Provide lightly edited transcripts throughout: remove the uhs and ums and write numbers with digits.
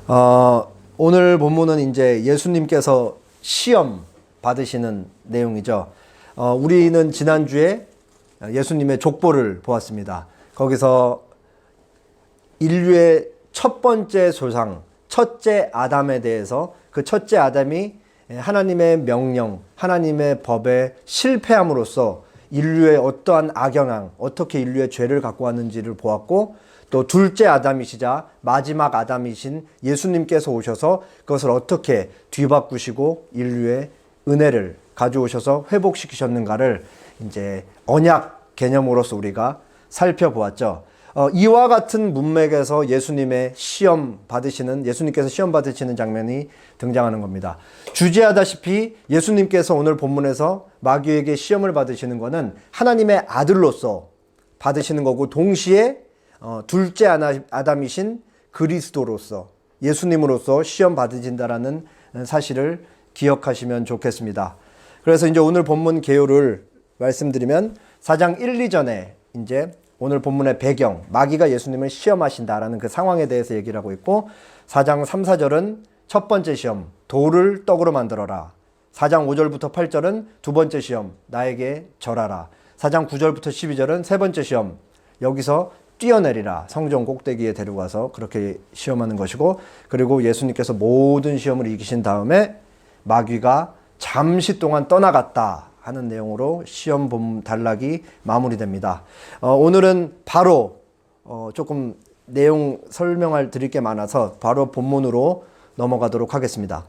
오늘 본문은 이제 예수님께서 시험 받으시는 내용이죠. 우리는 지난주에 예수님의 족보를 보았습니다. 거기서 인류의 첫 번째 조상, 첫째 아담에 대해서 그 첫째 아담이 하나님의 명령, 하나님의 법에 실패함으로써 인류의 어떠한 악영향, 어떻게 인류의 죄를 갖고 왔는지를 보았고, 또 둘째 아담이시자 마지막 아담이신 예수님께서 오셔서 그것을 어떻게 뒤바꾸시고 인류의 은혜를 가져오셔서 회복시키셨는가를 이제 언약 개념으로서 우리가 살펴보았죠. 이와 같은 문맥에서 예수님께서 시험 받으시는 장면이 등장하는 겁니다. 주제하다시피 예수님께서 오늘 본문에서 마귀에게 시험을 받으시는 것은 하나님의 아들로서 받으시는 거고, 동시에 둘째 아담이신 그리스도로서, 예수님으로서 시험 받으신다라는 사실을 기억하시면 좋겠습니다. 그래서 이제 오늘 본문 개요를 말씀드리면 4장 1, 2전에 이제 오늘 본문의 배경, 마귀가 예수님을 시험하신다라는 그 상황에 대해서 얘기를 하고 있고, 4장 3, 4절은 첫 번째 시험, 돌을 떡으로 만들어라. 4장 5절부터 8절은 두 번째 시험, 나에게 절하라. 4장 9절부터 12절은 세 번째 시험, 여기서 뛰어내리라. 성전 꼭대기에 데려가서 그렇게 시험하는 것이고, 그리고 예수님께서 모든 시험을 이기신 다음에 마귀가 잠시 동안 떠나갔다 하는 내용으로 시험 단락이 마무리됩니다. 오늘은 바로 조금 내용 드릴 게 많아서 바로 본문으로 넘어가도록 하겠습니다.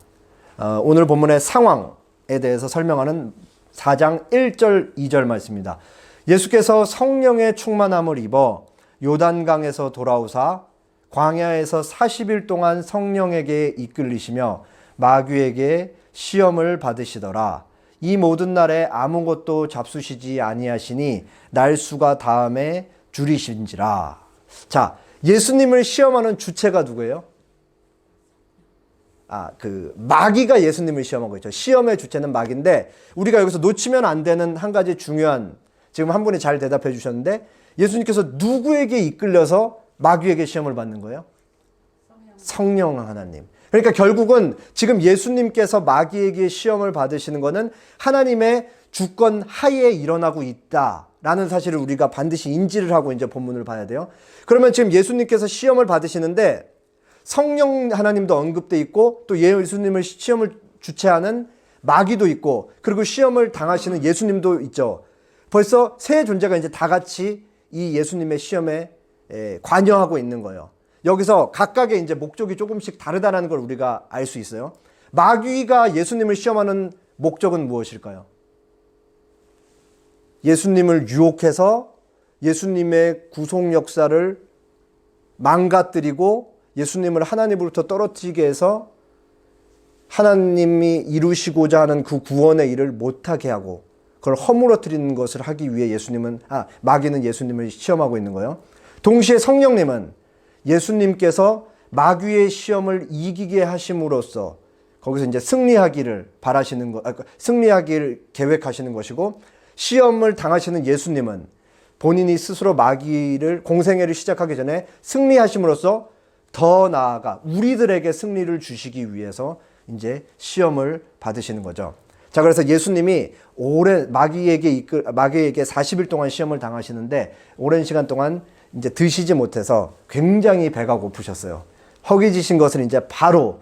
오늘 본문의 상황에 대해서 설명하는 4장 1절 2절 말씀입니다. 예수께서 성령의 충만함을 입어 요단강에서 돌아오사 광야에서 40일 동안 성령에게 이끌리시며 마귀에게 시험을 받으시더라. 이 모든 날에 아무것도 잡수시지 아니하시니 날수가 다음에 줄이신지라. 자, 예수님을 시험하는 주체가 누구예요? 마귀가 예수님을 시험하고 있죠. 시험의 주체는 마귀인데, 우리가 여기서 놓치면 안 되는 한 가지 중요한, 지금 한 분이 잘 대답해 주셨는데, 예수님께서 누구에게 이끌려서 마귀에게 시험을 받는 거예요? 성령 하나님. 그러니까 결국은 지금 예수님께서 마귀에게 시험을 받으시는 것은 하나님의 주권 하에 일어나고 있다라는 사실을 우리가 반드시 인지를 하고 이제 본문을 봐야 돼요. 그러면 지금 예수님께서 시험을 받으시는데 성령 하나님도 언급돼 있고, 또 예수님을 시험을 주체하는 마귀도 있고, 그리고 시험을 당하시는 예수님도 있죠. 벌써 세 존재가 이제 다 같이 이 예수님의 시험에 관여하고 있는 거예요. 여기서 각각의 이제 목적이 조금씩 다르다는 걸 우리가 알 수 있어요. 마귀가 예수님을 시험하는 목적은 무엇일까요? 예수님을 유혹해서 예수님의 구속 역사를 망가뜨리고 예수님을 하나님으로부터 떨어뜨리게 해서 하나님이 이루시고자 하는 그 구원의 일을 못하게 하고 그걸 허물어뜨리는 것을 하기 위해 마귀는 예수님을 시험하고 있는 거예요. 동시에 성령님은 예수님께서 마귀의 시험을 이기게 하심으로써 거기서 이제 승리하기를 계획하시는 것이고, 시험을 당하시는 예수님은 본인이 스스로 마귀를 공생애를 시작하기 전에 승리하심으로써 더 나아가 우리들에게 승리를 주시기 위해서 이제 시험을 받으시는 거죠. 자, 그래서 예수님이 마귀에게 40일 동안 시험을 당하시는데 오랜 시간 동안 이제 드시지 못해서 굉장히 배가 고프셨어요. 허기지신 것을 이제 바로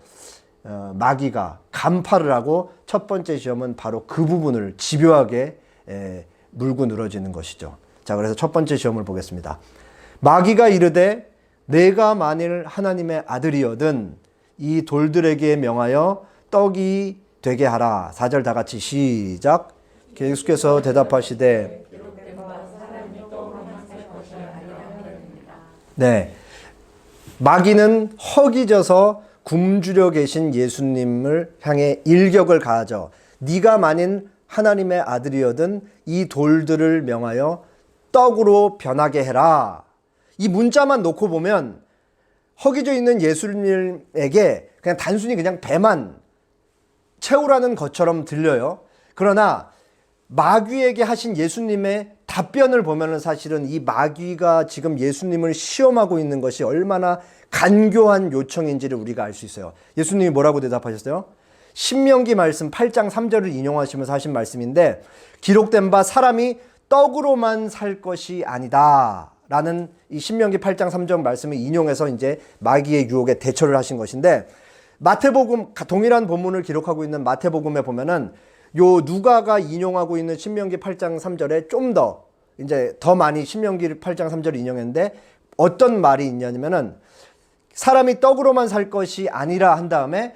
마귀가 간파를 하고, 첫 번째 시험은 바로 그 부분을 집요하게 물고 늘어지는 것이죠. 자, 그래서 첫 번째 시험을 보겠습니다. 마귀가 이르되 내가 만일 하나님의 아들이거든 이 돌들에게 명하여 떡이 되게 하라. 4절 다 같이 시작. 예수께서 대답하시되, 네, 마귀는 허기져서 굶주려 계신 예수님을 향해 일격을 가하죠. 네가 만인 하나님의 아들이거든 이 돌들을 명하여 떡으로 변하게 해라. 이 문자만 놓고 보면 허기져 있는 예수님에게 그냥 단순히 그냥 배만 채우라는 것처럼 들려요. 그러나 마귀에게 하신 예수님의 답변을 보면은 사실은 이 마귀가 지금 예수님을 시험하고 있는 것이 얼마나 간교한 요청인지를 우리가 알 수 있어요. 예수님이 뭐라고 대답하셨어요? 신명기 말씀 8장 3절을 인용하시면서 하신 말씀인데, 기록된 바 사람이 떡으로만 살 것이 아니다 라는 이 신명기 8장 3절 말씀을 인용해서 이제 마귀의 유혹에 대처를 하신 것인데, 마태복음, 동일한 본문을 기록하고 있는 마태복음에 보면은 요 누가가 인용하고 있는 신명기 8장 3절에 좀 더 많이 신명기 8장 3절을 인용했는데, 어떤 말이 있냐면은 사람이 떡으로만 살 것이 아니라 한 다음에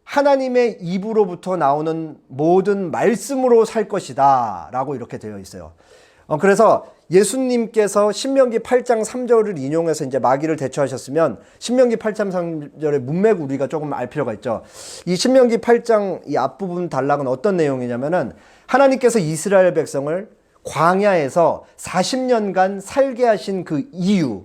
하나님의 입으로부터 나오는 모든 말씀으로 살 것이다 라고 이렇게 되어 있어요. 그래서 예수님께서 신명기 8장 3절을 인용해서 이제 마귀를 대처하셨으면 신명기 8장 3절의 문맥 우리가 조금 알 필요가 있죠. 이 신명기 8장 이 앞부분 단락은 어떤 내용이냐면은 하나님께서 이스라엘 백성을 광야에서 40년간 살게 하신 그 이유,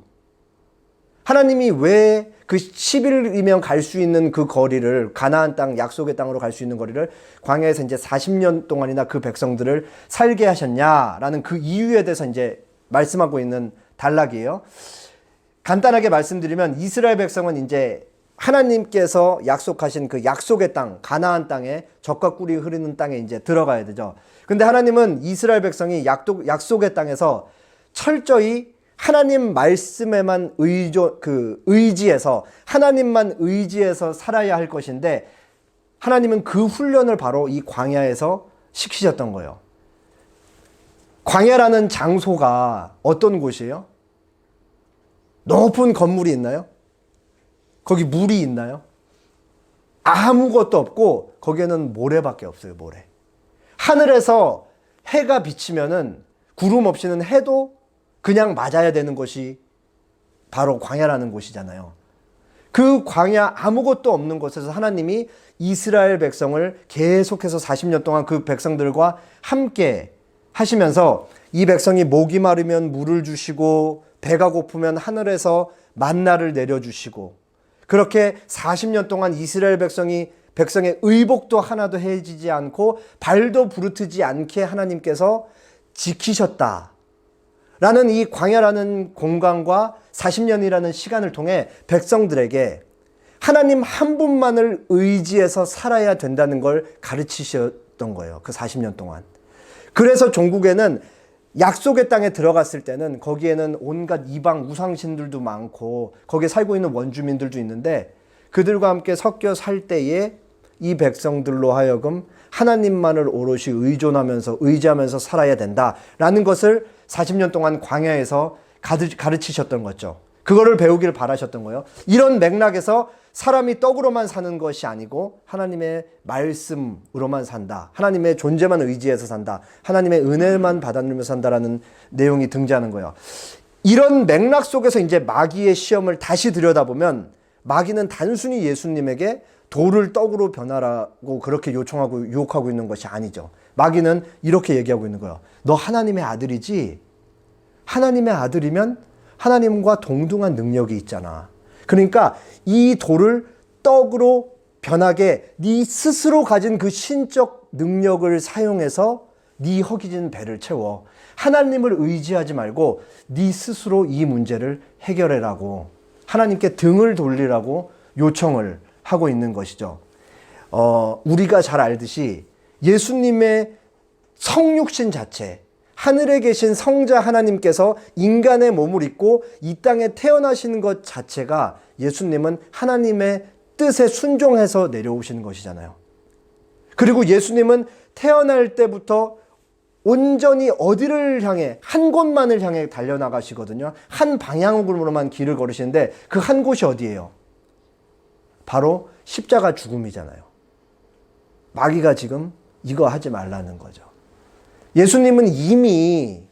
하나님이 왜 그 10일이면 갈 수 있는 그 거리를, 가나안 땅, 약속의 땅으로 갈 수 있는 거리를 광야에서 이제 40년 동안이나 그 백성들을 살게 하셨냐라는 그 이유에 대해서 이제 말씀하고 있는 단락이에요. 간단하게 말씀드리면 이스라엘 백성은 이제 하나님께서 약속하신 그 약속의 땅, 가나안 땅에 젖과 꿀이 흐르는 땅에 이제 들어가야 되죠. 근데 하나님은 이스라엘 백성이 약속의 땅에서 철저히 하나님 말씀에만 의지해서 하나님만 의지해서 살아야 할 것인데, 하나님은 그 훈련을 바로 이 광야에서 시키셨던 거예요. 광야라는 장소가 어떤 곳이에요? 높은 건물이 있나요? 거기 물이 있나요? 아무것도 없고 거기에는 모래밖에 없어요. 모래. 하늘에서 해가 비치면은 구름 없이는 해도 그냥 맞아야 되는 곳이 바로 광야라는 곳이잖아요. 그 광야 아무것도 없는 곳에서 하나님이 이스라엘 백성을 계속해서 40년 동안 그 백성들과 함께 하시면서 이 백성이 목이 마르면 물을 주시고 배가 고프면 하늘에서 만나를 내려주시고, 그렇게 40년 동안 이스라엘 백성의 의복도 하나도 해지지 않고 발도 부르트지 않게 하나님께서 지키셨다 라는 이 광야라는 공간과 40년이라는 시간을 통해 백성들에게 하나님 한 분만을 의지해서 살아야 된다는 걸 가르치셨던 거예요. 그 40년 동안. 그래서 종국에는 약속의 땅에 들어갔을 때는 거기에는 온갖 이방 우상신들도 많고 거기에 살고 있는 원주민들도 있는데, 그들과 함께 섞여 살 때에 이 백성들로 하여금 하나님만을 오롯이 의지하면서 살아야 된다라는 것을 40년 동안 광야에서 가르치셨던 거죠. 그거를 배우기를 바라셨던 거예요. 이런 맥락에서 사람이 떡으로만 사는 것이 아니고 하나님의 말씀으로만 산다, 하나님의 존재만 의지해서 산다, 하나님의 은혜만 받아들면서 산다라는 내용이 등장하는 거예요. 이런 맥락 속에서 이제 마귀의 시험을 다시 들여다보면, 마귀는 단순히 예수님에게 돌을 떡으로 변하라고 그렇게 요청하고 유혹하고 있는 것이 아니죠. 마귀는 이렇게 얘기하고 있는 거예요. 너 하나님의 아들이지? 하나님의 아들이면 하나님과 동등한 능력이 있잖아. 그러니까 이 돌을 떡으로 변하게 네 스스로 가진 그 신적 능력을 사용해서 네 허기진 배를 채워. 하나님을 의지하지 말고 네 스스로 이 문제를 해결해라고, 하나님께 등을 돌리라고 요청을 하고 있는 것이죠. 우리가 잘 알듯이 예수님의 성육신 자체, 하늘에 계신 성자 하나님께서 인간의 몸을 입고 이 땅에 태어나시는 것 자체가 예수님은 하나님의 뜻에 순종해서 내려오시는 것이잖아요. 그리고 예수님은 태어날 때부터 온전히 어디를 향해, 한 곳만을 향해 달려나가시거든요. 한 방향으로만 길을 걸으시는데 그 한 곳이 어디예요? 바로 십자가 죽음이잖아요. 마귀가 지금 이거 하지 말라는 거죠. 예수님은 이미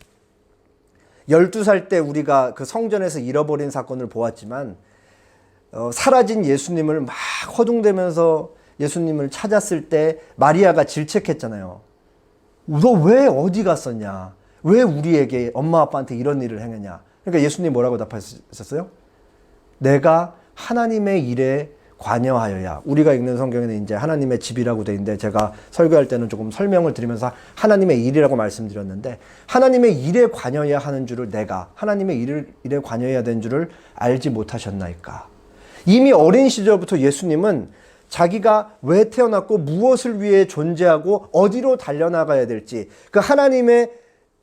12살 때 우리가 그 성전에서 잃어버린 사건을 보았지만, 사라진 예수님을 막 허둥대면서 예수님을 찾았을 때 마리아가 질책했잖아요. 너 왜 어디 갔었냐? 왜 우리에게, 엄마 아빠한테 이런 일을 행했냐? 그러니까 예수님 뭐라고 답하셨어요? 내가 하나님의 일에 관여하여야. 우리가 읽는 성경에는 이제 하나님의 집이라고 돼 있는데 제가 설교할 때는 조금 설명을 드리면서 하나님의 일이라고 말씀드렸는데 하나님의 일에 관여해야 하는 줄을 내가 하나님의 일에 관여해야 되는 줄을 알지 못하셨나이까. 이미 어린 시절부터 예수님은 자기가 왜 태어났고 무엇을 위해 존재하고 어디로 달려나가야 될지 그 하나님의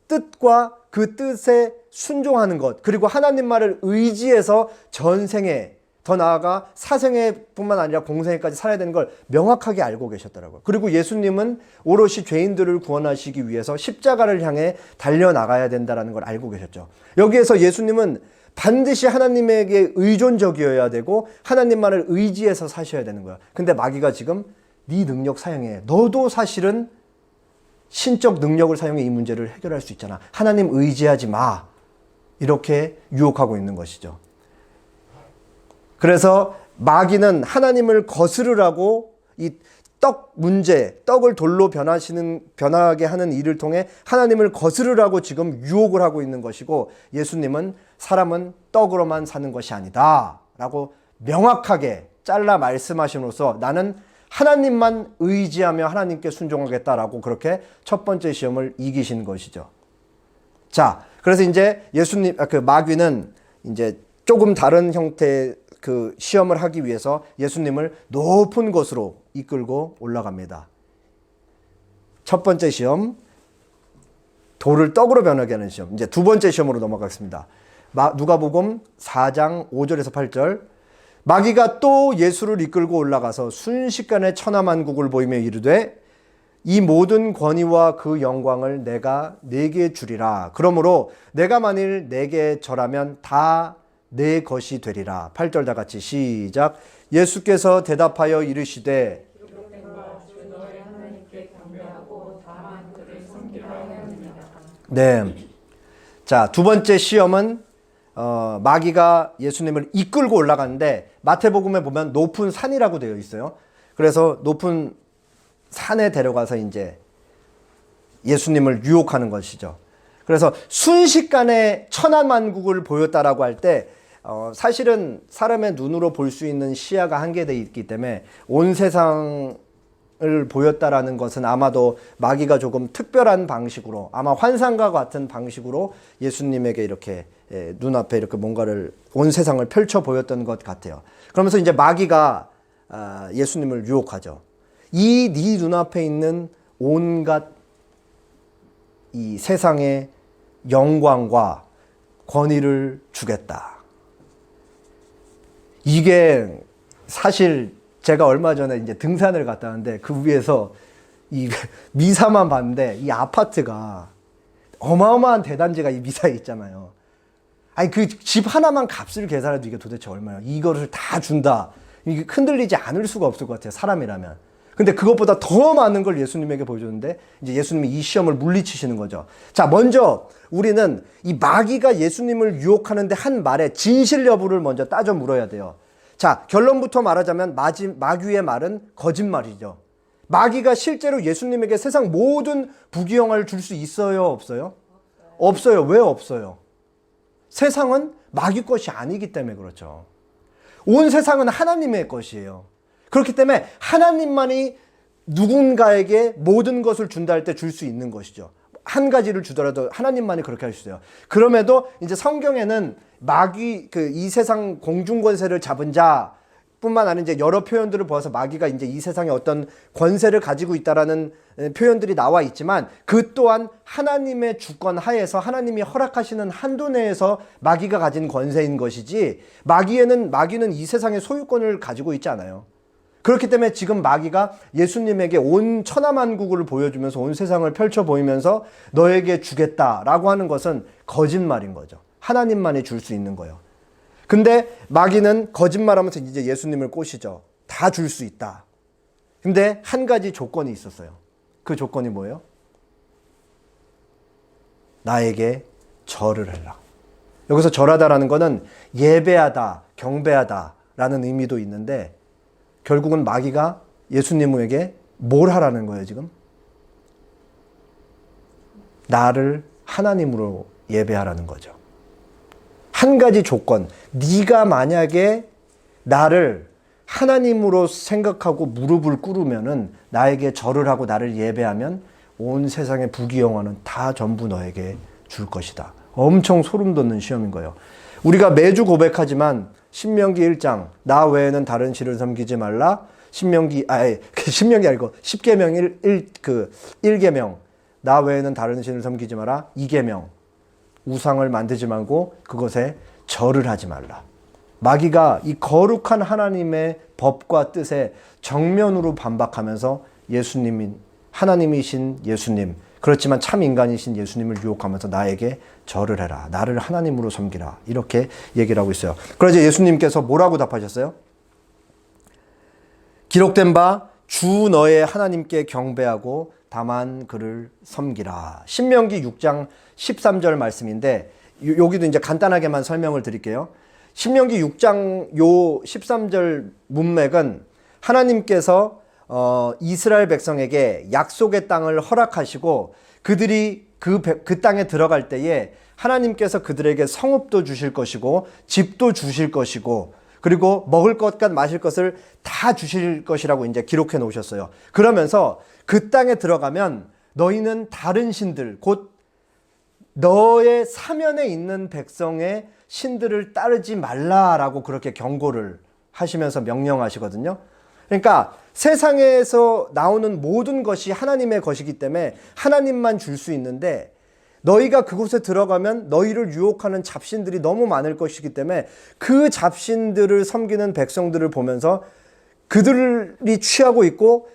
뜻과 그 뜻에 순종하는 것 그리고 하나님 말을 의지해서 전생에 더 나아가 사생애뿐만 아니라 공생애까지 살아야 되는 걸 명확하게 알고 계셨더라고요. 그리고 예수님은 오롯이 죄인들을 구원하시기 위해서 십자가를 향해 달려나가야 된다는 걸 알고 계셨죠. 여기에서 예수님은 반드시 하나님에게 의존적이어야 되고 하나님만을 의지해서 사셔야 되는 거야. 근데 마귀가 지금 네 능력 사용해. 너도 사실은 신적 능력을 사용해 이 문제를 해결할 수 있잖아. 하나님 의지하지 마. 이렇게 유혹하고 있는 것이죠. 그래서 마귀는 하나님을 거스르라고 이 떡을 돌로 변하게 하는 일을 통해 하나님을 거스르라고 지금 유혹을 하고 있는 것이고 예수님은 사람은 떡으로만 사는 것이 아니다 라고 명확하게 잘라 말씀하심으로써 나는 하나님만 의지하며 하나님께 순종하겠다라고 그렇게 첫 번째 시험을 이기신 것이죠. 자, 그래서 이제 마귀는 이제 조금 다른 형태의 그 시험을 하기 위해서 예수님을 높은 곳으로 이끌고 올라갑니다. 첫 번째 시험, 돌을 떡으로 변하게 하는 시험. 이제 두 번째 시험으로 넘어가겠습니다. 누가복음 4장 5절에서 8절. 마귀가 또 예수를 이끌고 올라가서 순식간에 천하만국을 보이며 이르되 이 모든 권위와 그 영광을 내가 네게 주리라. 그러므로 내가 만일 네게 절하면 다 내 것이 되리라. 8절 다 같이 시작. 예수께서 대답하여 이르시되 네. 자, 두 번째 시험은 마귀가 예수님을 이끌고 올라가는데 마태복음에 보면 높은 산이라고 되어 있어요. 그래서 높은 산에 데려가서 이제 예수님을 유혹하는 것이죠. 그래서 순식간에 천하만국을 보였다라고 할 때 사실은 사람의 눈으로 볼 수 있는 시야가 한계되어 있기 때문에 온 세상을 보였다라는 것은 아마도 마귀가 조금 특별한 방식으로 아마 환상과 같은 방식으로 예수님에게 이렇게 눈앞에 이렇게 뭔가를 온 세상을 펼쳐 보였던 것 같아요. 그러면서 이제 마귀가 예수님을 유혹하죠. 이 네 눈앞에 있는 온갖 이 세상의 영광과 권위를 주겠다. 이게 사실 제가 얼마 전에 이제 등산을 갔다 왔는데 그 위에서 이 미사만 봤는데 이 아파트가 어마어마한 대단지가 이 미사에 있잖아요. 아니 그 집 하나만 값을 계산해도 이게 도대체 얼마야? 이거를 다 준다. 이게 흔들리지 않을 수가 없을 것 같아요. 사람이라면. 근데 그것보다 더 많은 걸 예수님에게 보여줬는데 이제 예수님이 이 시험을 물리치시는 거죠. 자, 먼저 우리는 이 마귀가 예수님을 유혹하는데 한 말의 진실 여부를 먼저 따져 물어야 돼요. 자, 결론부터 말하자면 마귀의 말은 거짓말이죠. 마귀가 실제로 예수님에게 세상 모든 부귀영화를 줄 수 있어요, 없어요? 없어요. 왜 없어요? 세상은 마귀 것이 아니기 때문에 그렇죠. 온 세상은 하나님의 것이에요. 그렇기 때문에 하나님만이 누군가에게 모든 것을 준다 할 때 줄 수 있는 것이죠. 한 가지를 주더라도 하나님만이 그렇게 할 수 있어요. 그럼에도 이제 성경에는 마귀, 이 세상 공중권세를 잡은 자 뿐만 아니라 이제 여러 표현들을 보아서 마귀가 이제 이 세상에 어떤 권세를 가지고 있다라는 표현들이 나와 있지만 그 또한 하나님의 주권 하에서 하나님이 허락하시는 한도 내에서 마귀가 가진 권세인 것이지 마귀는 이 세상의 소유권을 가지고 있지 않아요. 그렇기 때문에 지금 마귀가 예수님에게 온 천하만국을 보여주면서 온 세상을 펼쳐 보이면서 너에게 주겠다라고 하는 것은 거짓말인 거죠. 하나님만이 줄 수 있는 거예요. 근데 마귀는 거짓말하면서 이제 예수님을 꼬시죠. 다 줄 수 있다. 근데 한 가지 조건이 있었어요. 그 조건이 뭐예요? 나에게 절을 하라. 여기서 절하다라는 거는 예배하다, 경배하다라는 의미도 있는데 결국은 마귀가 예수님에게 뭘 하라는 거예요, 지금? 나를 하나님으로 예배하라는 거죠. 한 가지 조건, 네가 만약에 나를 하나님으로 생각하고 무릎을 꿇으면은, 나에게 절을 하고 나를 예배하면 온 세상의 부귀영화는 다 전부 너에게 줄 것이다. 엄청 소름 돋는 시험인 거예요. 우리가 매주 고백하지만 신명기 1장 나 외에는 다른 신을 섬기지 말라. 신명기 아니고 10계명 1계명 나 외에는 다른 신을 섬기지 마라. 2계명 우상을 만들지 말고 그것에 절을 하지 말라. 마귀가 이 거룩한 하나님의 법과 뜻에 정면으로 반박하면서 예수님인 하나님이신 예수님, 그렇지만 참 인간이신 예수님을 유혹하면서 나에게 절을 해라. 나를 하나님으로 섬기라. 이렇게 얘기를 하고 있어요. 그래서 예수님께서 뭐라고 답하셨어요? 기록된 바 주 너의 하나님께 경배하고 다만 그를 섬기라. 신명기 6장 13절 말씀인데 여기도 이제 간단하게만 설명을 드릴게요. 신명기 6장 요 13절 문맥은 하나님께서 이스라엘 백성에게 약속의 땅을 허락하시고 그들이 그 땅에 들어갈 때에 하나님께서 그들에게 성읍도 주실 것이고 집도 주실 것이고 그리고 먹을 것과 마실 것을 다 주실 것이라고 이제 기록해 놓으셨어요. 그러면서 그 땅에 들어가면 너희는 다른 신들, 곧 너의 사면에 있는 백성의 신들을 따르지 말라라고 그렇게 경고를 하시면서 명령하시거든요. 그러니까 세상에서 나오는 모든 것이 하나님의 것이기 때문에 하나님만 줄 수 있는데, 너희가 그곳에 들어가면 너희를 유혹하는 잡신들이 너무 많을 것이기 때문에 그 잡신들을 섬기는 백성들을 보면서 그들이 취하고 있고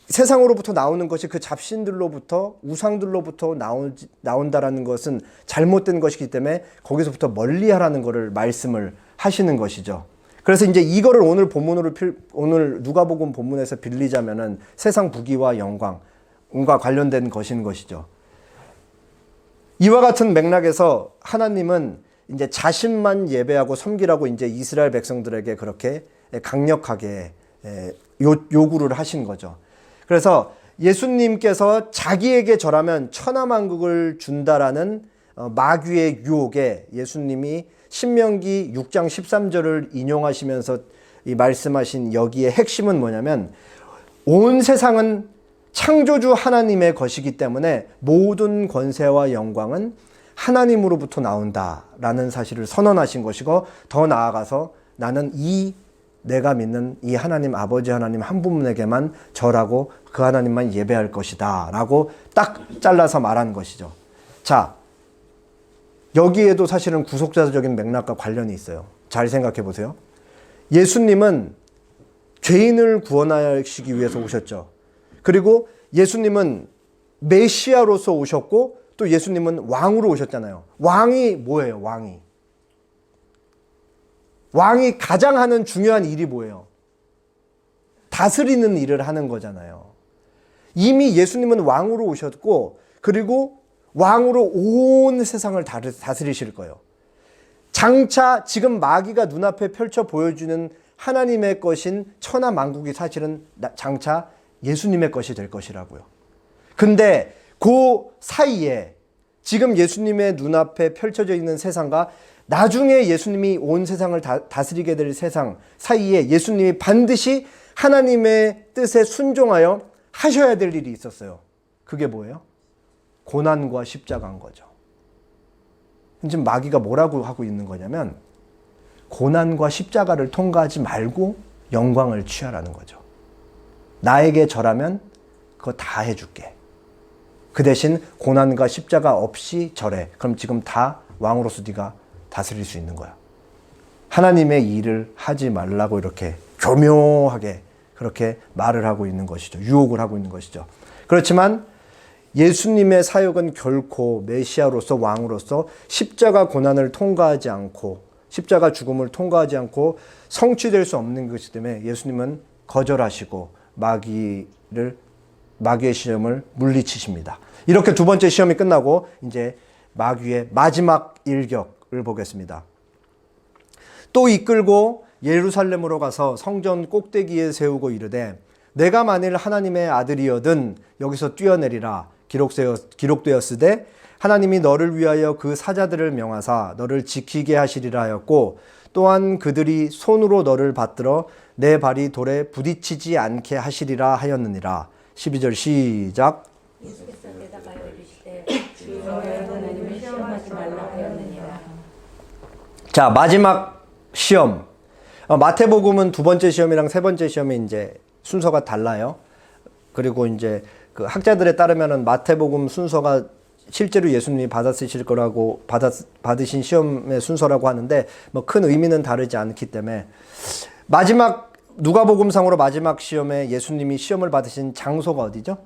세상으로부터 나오는 것이 그 잡신들로부터 우상들로부터 나온다라는 것은 잘못된 것이기 때문에 거기서부터 멀리하라는 것을 말씀을 하시는 것이죠. 그래서 이제 이거를 오늘 누가복음 본문에서 빌리자면은 세상 부귀와 영광과 관련된 것인 것이죠. 이와 같은 맥락에서 하나님은 이제 자신만 예배하고 섬기라고 이제 이스라엘 백성들에게 그렇게 강력하게 요구를 하신 거죠. 그래서 예수님께서 자기에게 절하면 천하만국을 준다라는 마귀의 유혹에 예수님이 신명기 6장 13절을 인용하시면서 이 말씀하신 여기에 핵심은 뭐냐면, 온 세상은 창조주 하나님의 것이기 때문에 모든 권세와 영광은 하나님으로부터 나온다라는 사실을 선언하신 것이고, 더 나아가서 나는 내가 믿는 이 하나님, 아버지 하나님 한 분에게만 절하고 그 하나님만 예배할 것이다 라고 딱 잘라서 말한 것이죠. 자, 여기에도 사실은 구속사적인 맥락과 관련이 있어요. 잘 생각해 보세요. 예수님은 죄인을 구원하시기 위해서 오셨죠. 그리고 예수님은 메시아로서 오셨고 또 예수님은 왕으로 오셨잖아요. 왕이 뭐예요? 왕이 가장 하는 중요한 일이 뭐예요? 다스리는 일을 하는 거잖아요. 이미 예수님은 왕으로 오셨고 그리고 왕으로 온 세상을 다스리실 거예요. 장차 지금 마귀가 눈앞에 펼쳐 보여주는 하나님의 것인 천하만국이 사실은 장차 예수님의 것이 될 것이라고요. 근데 그 사이에 지금 예수님의 눈앞에 펼쳐져 있는 세상과 나중에 예수님이 온 세상을 다스리게 될 세상 사이에 예수님이 반드시 하나님의 뜻에 순종하여 하셔야 될 일이 있었어요. 그게 뭐예요? 고난과 십자가인 거죠. 지금 마귀가 뭐라고 하고 있는 거냐면, 고난과 십자가를 통과하지 말고 영광을 취하라는 거죠. 나에게 절하면 그거 다 해줄게. 그 대신 고난과 십자가 없이 절해. 그럼 지금 다 왕으로서 네가 다스릴 수 있는 거야. 하나님의 일을 하지 말라고 이렇게 교묘하게 그렇게 말을 하고 있는 것이죠. 유혹을 하고 있는 것이죠. 그렇지만 예수님의 사역은 결코 메시아로서 왕으로서 십자가 고난을 통과하지 않고 십자가 죽음을 통과하지 않고 성취될 수 없는 것이기 때문에 예수님은 거절하시고 마귀의 시험을 물리치십니다. 이렇게 두 번째 시험이 끝나고 이제 마귀의 마지막 일격을 보겠습니다. 또 이끌고 예루살렘으로 가서 성전 꼭대기에 세우고 이르되 내가 만일 하나님의 아들이여든 여기서 뛰어내리라. 기록되었으되 하나님이 너를 위하여 그 사자들을 명하사 너를 지키게 하시리라 하였고, 또한 그들이 손으로 너를 받들어 내 발이 돌에 부딪히지 않게 하시리라 하였느니라. 12절 시작. 예수께서 대답하여 이르시되 주 너의 하나님을 시험하지 말라 하였느니라. 자, 마지막 시험. 마태복음은 두 번째 시험이랑 세 번째 시험이 이제 순서가 달라요. 그리고 이제 그 학자들에 따르면은 마태복음 순서가 실제로 예수님이 받았으실 거라고 받으신 시험의 순서라고 하는데 뭐 큰 의미는 다르지 않기 때문에 마지막 누가복음상으로 마지막 시험에 예수님이 시험을 받으신 장소가 어디죠?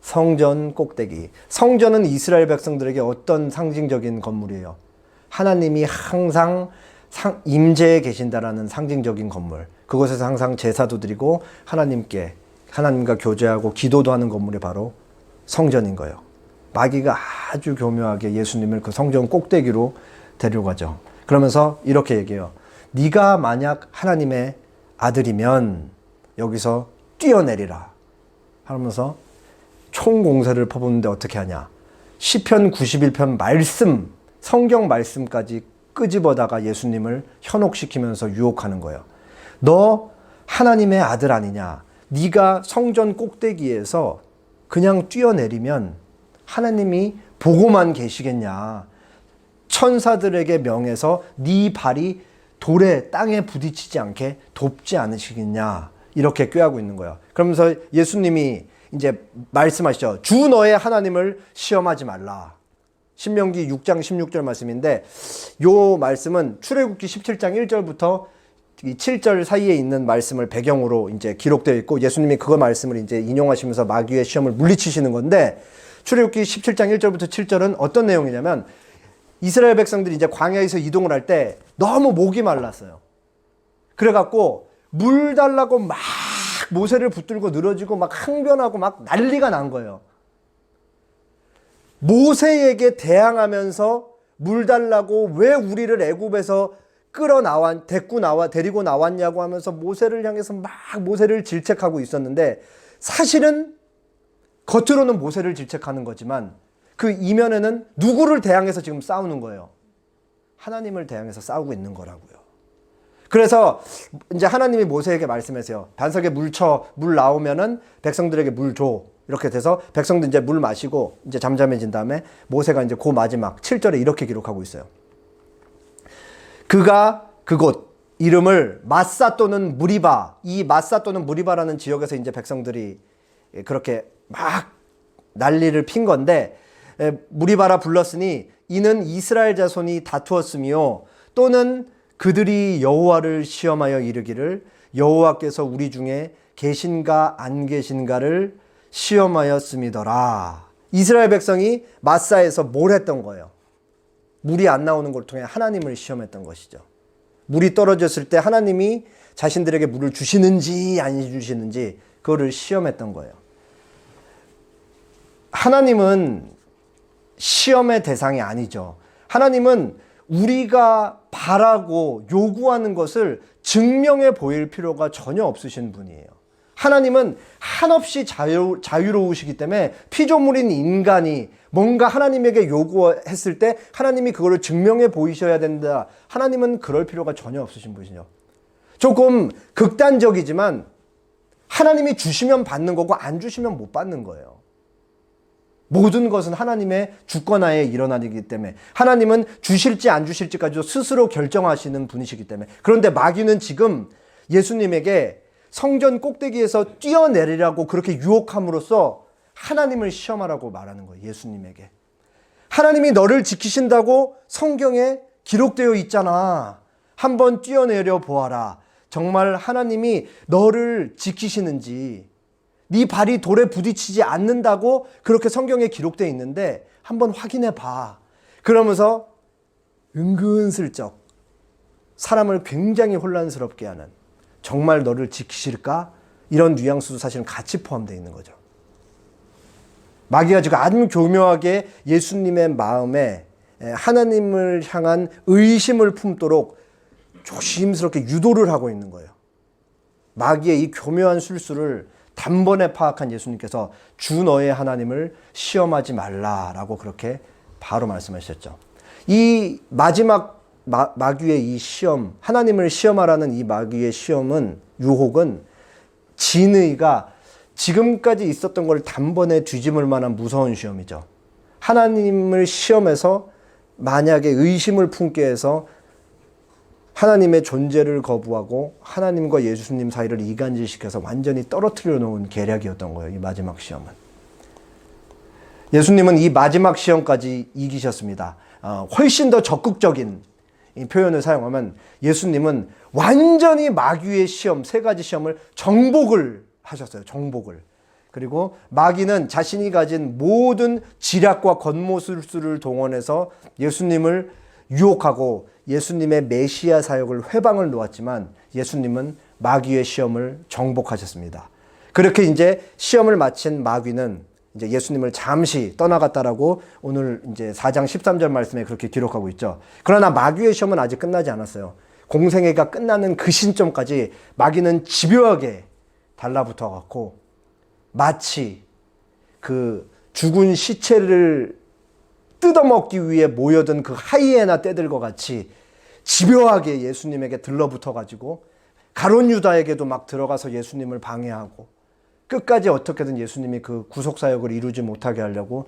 성전 꼭대기. 성전은 이스라엘 백성들에게 어떤 상징적인 건물이에요? 하나님이 항상 임재해 계신다라는 상징적인 건물. 그곳에서 항상 제사도 드리고 하나님과 교제하고 기도도 하는 건물이 바로 성전인 거예요. 마귀가 아주 교묘하게 예수님을 그 성전 꼭대기로 데려가죠. 그러면서 이렇게 얘기해요. 네가 만약 하나님의 아들이면 여기서 뛰어내리라 하면서 총공세를 퍼붓는데 어떻게 하냐. 시편 91편 말씀, 성경 말씀까지 끄집어다가 예수님을 현혹시키면서 유혹하는 거예요. 너 하나님의 아들 아니냐. 네가 성전 꼭대기에서 그냥 뛰어내리면 하나님이 보고만 계시겠냐. 천사들에게 명해서 네 발이 돌에 땅에 부딪히지 않게 돕지 않으시겠냐. 이렇게 꾀하고 있는 거예요. 그러면서 예수님이 이제 말씀하시죠. 주 너의 하나님을 시험하지 말라. 신명기 6장 16절 말씀인데 요 말씀은 출애굽기 17장 1절부터 7절 사이에 있는 말씀을 배경으로 이제 기록되어 있고 예수님이 그 말씀을 이제 인용하시면서 마귀의 시험을 물리치시는 건데 출애굽기 17장 1절부터 7절은 어떤 내용이냐면 이스라엘 백성들이 이제 광야에서 이동을 할 때 너무 목이 말랐어요. 그래갖고 물 달라고 막 모세를 붙들고 늘어지고 막 항변하고 막 난리가 난 거예요. 모세에게 대항하면서 물 달라고 왜 우리를 애굽에서 데리고 나왔냐고 하면서 모세를 향해서 막 모세를 질책하고 있었는데 사실은 겉으로는 모세를 질책하는 거지만 그 이면에는 누구를 대항해서 지금 싸우는 거예요? 하나님을 대항해서 싸우고 있는 거라고요. 그래서 이제 하나님이 모세에게 말씀하세요. 반석에 물 나오면은 백성들에게 물 줘. 이렇게 돼서 백성들 이제 물 마시고 이제 잠잠해진 다음에 모세가 이제 그 마지막 7절에 이렇게 기록하고 있어요. 그가 그곳 이름을 마사 또는 무리바, 이 마사 또는 무리바라는 지역에서 이제 백성들이 그렇게 막 난리를 핀 건데 무리바라 불렀으니 이는 이스라엘 자손이 다투었으며 또는 그들이 여호와를 시험하여 이르기를 여호와께서 우리 중에 계신가 안 계신가를 시험하였음이더라. 이스라엘 백성이 마사에서 뭘 했던 거예요? 물이 안 나오는 걸 통해 하나님을 시험했던 것이죠. 물이 떨어졌을 때 하나님이 자신들에게 물을 주시는지 안 주시는지 그거를 시험했던 거예요. 하나님은 시험의 대상이 아니죠. 하나님은 우리가 바라고 요구하는 것을 증명해 보일 필요가 전혀 없으신 분이에요. 하나님은 한없이 자유로우시기 때문에 피조물인 인간이 뭔가 하나님에게 요구했을 때 하나님이 그거를 증명해 보이셔야 된다. 하나님은 그럴 필요가 전혀 없으신 분이죠. 조금 극단적이지만 하나님이 주시면 받는 거고 안 주시면 못 받는 거예요. 모든 것은 하나님의 주권하에 일어나기 때문에 하나님은 주실지 안 주실지까지도 스스로 결정하시는 분이시기 때문에. 그런데 마귀는 지금 예수님에게 성전 꼭대기에서 뛰어내리라고 그렇게 유혹함으로써 하나님을 시험하라고 말하는 거예요. 예수님에게. 하나님이 너를 지키신다고 성경에 기록되어 있잖아. 한번 뛰어내려 보아라. 정말 하나님이 너를 지키시는지, 네 발이 돌에 부딪히지 않는다고 그렇게 성경에 기록되어 있는데 한번 확인해 봐. 그러면서 은근슬쩍 사람을 굉장히 혼란스럽게 하는, 정말 너를 지키실까? 이런 뉘앙스도 사실은 같이 포함되어 있는 거죠. 마귀가 지금 아주 교묘하게 예수님의 마음에 하나님을 향한 의심을 품도록 조심스럽게 유도를 하고 있는 거예요. 마귀의 이 교묘한 술수를 단번에 파악한 예수님께서 주 너의 하나님을 시험하지 말라라고 그렇게 바로 말씀하셨죠. 이 마지막 마귀의 이 시험, 하나님을 시험하라는 이 마귀의 시험은, 유혹은 진의가 지금까지 있었던 걸 단번에 뒤집을 만한 무서운 시험이죠. 하나님을 시험해서 만약에 의심을 품게 해서 하나님의 존재를 거부하고 하나님과 예수님 사이를 이간질시켜서 완전히 떨어뜨려 놓은 계략이었던 거예요. 이 마지막 시험은. 예수님은 이 마지막 시험까지 이기셨습니다. 훨씬 더 적극적인 이 표현을 사용하면 예수님은 완전히 마귀의 시험, 세 가지 시험을 정복을 하셨어요. 정복을. 그리고 마귀는 자신이 가진 모든 지략과 겉모술수를 동원해서 예수님을 유혹하고 예수님의 메시아 사역을 회방을 놓았지만 예수님은 마귀의 시험을 정복하셨습니다. 그렇게 이제 시험을 마친 마귀는 이제 예수님을 잠시 떠나갔다라고 오늘 이제 4장 13절 말씀에 그렇게 기록하고 있죠. 그러나 마귀의 시험은 아직 끝나지 않았어요. 공생애가 끝나는 그 시점까지 마귀는 집요하게 달라붙어 갖고 마치 그 죽은 시체를 뜯어먹기 위해 모여든 그 하이에나 떼들과 같이 집요하게 예수님에게 들러붙어 가지고 가룟 유다에게도 막 들어가서 예수님을 방해하고 끝까지 어떻게든 예수님이 그 구속사역을 이루지 못하게 하려고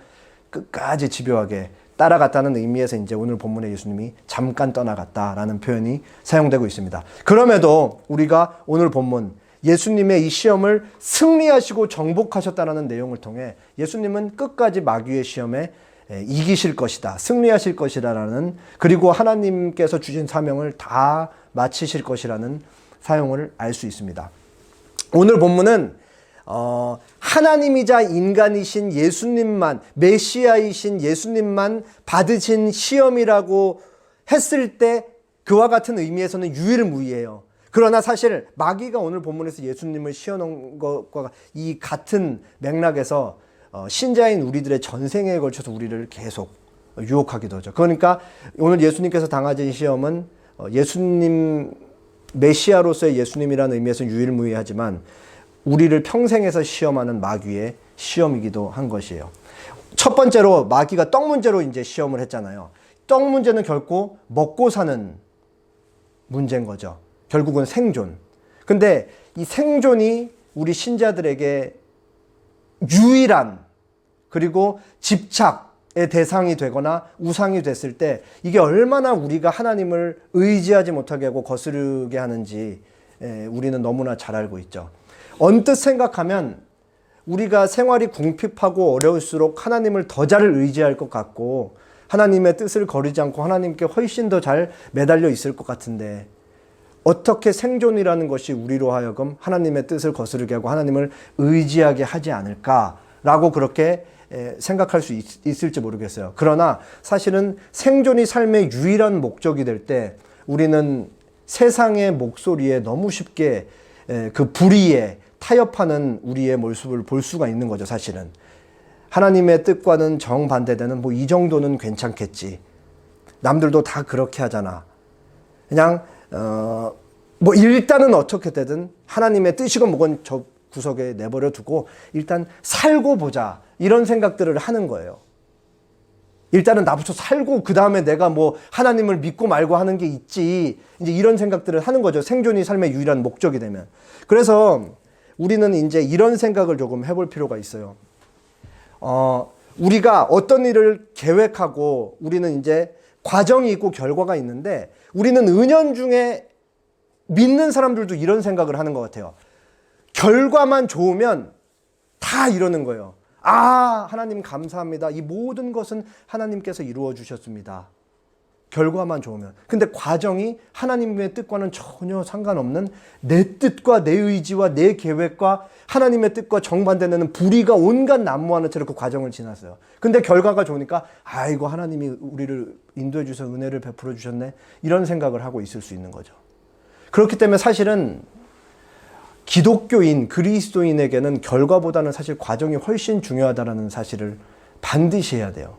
끝까지 집요하게 따라갔다는 의미에서 이제 오늘 본문에 예수님이 잠깐 떠나갔다라는 표현이 사용되고 있습니다. 그럼에도 우리가 오늘 본문 예수님의 이 시험을 승리하시고 정복하셨다는 내용을 통해 예수님은 끝까지 마귀의 시험에 이기실 것이다, 승리하실 것이라는, 그리고 하나님께서 주신 사명을 다 마치실 것이라는 사용을 알 수 있습니다. 오늘 본문은 하나님이자 인간이신 예수님만, 메시아이신 예수님만 받으신 시험이라고 했을 때 그와 같은 의미에서는 유일무이해요. 그러나 사실 마귀가 오늘 본문에서 예수님을 시험한 것과 이 같은 맥락에서 신자인 우리들의 전생에 걸쳐서 우리를 계속 유혹하기도 하죠. 그러니까 오늘 예수님께서 당하신 시험은 예수님, 메시아로서의 예수님이라는 의미에서 유일무이하지만 우리를 평생에서 시험하는 마귀의 시험이기도 한 것이에요. 첫 번째로 마귀가 떡 문제로 이제 시험을 했잖아요. 떡 문제는 결코 먹고 사는 문제인 거죠. 결국은 생존. 근데 이 생존이 우리 신자들에게 유일한 그리고 집착의 대상이 되거나 우상이 됐을 때 이게 얼마나 우리가 하나님을 의지하지 못하게 하고 거스르게 하는지 우리는 너무나 잘 알고 있죠. 언뜻 생각하면 우리가 생활이 궁핍하고 어려울수록 하나님을 더 잘 의지할 것 같고 하나님의 뜻을 거르지 않고 하나님께 훨씬 더 잘 매달려 있을 것 같은데 어떻게 생존이라는 것이 우리로 하여금 하나님의 뜻을 거스르게 하고 하나님을 의지하게 하지 않을까라고 그렇게 생각할 수 있을지 모르겠어요. 그러나 사실은 생존이 삶의 유일한 목적이 될 때 우리는 세상의 목소리에 너무 쉽게 그 불의에 타협하는 우리의 모습을 볼 수가 있는 거죠. 사실은 하나님의 뜻과는 정반대되는 뭐 이 정도는 괜찮겠지, 남들도 다 그렇게 하잖아, 그냥 뭐 일단은 어떻게 되든 하나님의 뜻이건 뭐건 저 구석에 내버려 두고 일단 살고 보자, 이런 생각들을 하는 거예요. 일단은 나부터 살고 그 다음에 내가 뭐 하나님을 믿고 말고 하는 게 있지, 이제 이런 생각들을 하는 거죠. 생존이 삶의 유일한 목적이 되면. 그래서 우리는 이제 이런 생각을 조금 해볼 필요가 있어요. 우리가 어떤 일을 계획하고 우리는 이제 과정이 있고 결과가 있는데 우리는 은연중에 믿는 사람들도 이런 생각을 하는 것 같아요. 결과만 좋으면 다 이러는 거예요. 아, 하나님 감사합니다. 이 모든 것은 하나님께서 이루어 주셨습니다. 결과만 좋으면. 근데 과정이 하나님의 뜻과는 전혀 상관없는 내 뜻과 내 의지와 내 계획과 하나님의 뜻과 정반대되는 불의가 온갖 난무하는 채로 그 과정을 지났어요. 근데 결과가 좋으니까 아이고 하나님이 우리를 인도해 주셔서 은혜를 베풀어 주셨네, 이런 생각을 하고 있을 수 있는 거죠. 그렇기 때문에 사실은 기독교인, 그리스도인에게는 결과보다는 사실 과정이 훨씬 중요하다는 사실을 반드시 해야 돼요.